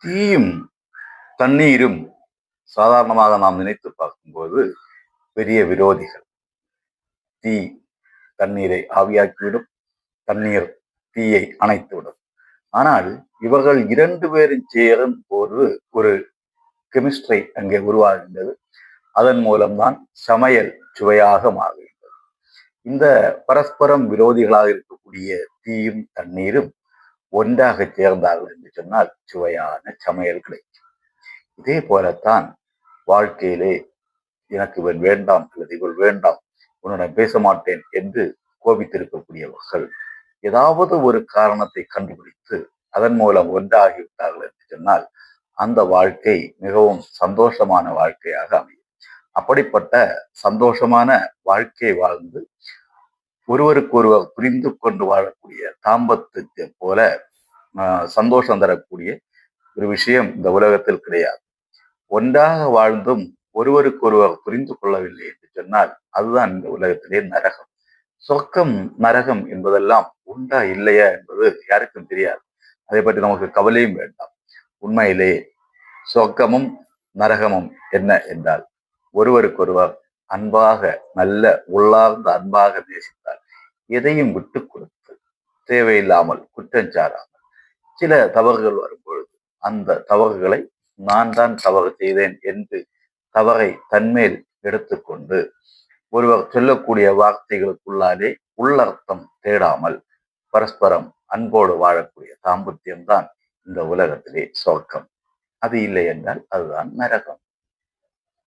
தீயும் தண்ணீரும் சாதாரணமாக நாம் நினைத்து பார்க்கும்போது பெரிய விரோதிகள். தீ தண்ணீரை ஆவியாக்கிவிடும், தண்ணீர் தீயை அணைத்துவிடும். ஆனால் இவர்கள் இரண்டு பேரும் சேரும் போது ஒரு கெமிஸ்ட்ரி அங்கே உருவாகின்றது. அதன் மூலம்தான் சமையல் சுவையாக மாறுகின்றது. இந்த பரஸ்பரம் விரோதிகளாக இருக்கக்கூடிய தீயும் தண்ணீரும் ஒன்றாக சேர்ந்தார்கள் என்று சொன்னால் சுவையான சமையல் கிடைக்கும். இதே போலத்தான் வாழ்க்கையிலே எனக்கு இவன் வேண்டாம் அல்லது இவள் வேண்டாம், உன்னிடம் பேச மாட்டேன் என்று கோபித்திருக்கக்கூடியவர்கள் ஏதாவது ஒரு காரணத்தை கண்டுபிடித்து அதன் மூலம் ஒன்றாகிவிட்டார்கள் என்று சொன்னால் அந்த வாழ்க்கை மிகவும் சந்தோஷமான வாழ்க்கையாக அமையும். அப்படிப்பட்ட சந்தோஷமான வாழ்க்கை வாழ்ந்து ஒருவருக்கொருவர் புரிந்து கொண்டு வாழக்கூடிய தாம்பத்தியத்தை போல சந்தோஷம் தரக்கூடிய ஒரு விஷயம் இந்த உலகத்தில் கிடையாது. ஒன்றாக வாழ்ந்தும் ஒருவருக்கொருவர் புரிந்து கொள்ளவில்லை என்று சொன்னால் அதுதான் இந்த உலகத்திலே நரகம். சொர்க்கம் நரகம் என்பதெல்லாம் உண்டா இல்லையா என்பது யாருக்கும் தெரியாது. அதை பற்றி நமக்கு கவலையும் வேண்டாம். உண்மையிலே சொர்க்கமும் நரகமும் என்ன என்றால் ஒருவருக்கொருவர் அன்பாக நல்ல உள்ளார்ந்த அன்பாக நேசித்தால் எதையும் விட்டு கொடுத்து தேவையில்லாமல் குற்றஞ்சாராமல் சில தவறுகள் வரும்பொழுது அந்த தவறுகளை நான் தான் தவறு செய்தேன் என்று தவறை தன்மேல் எடுத்துக்கொண்டு ஒருவர் சொல்லக்கூடிய வார்த்தைகளுக்குள்ளாலே உள்ளர்த்தம் தேடாமல் பரஸ்பரம் அன்போடு வாழக்கூடிய தாம்பத்தியம்தான் இந்த உலகத்திலே சொர்க்கம். அது இல்லை என்றால் அதுதான் நரகம்.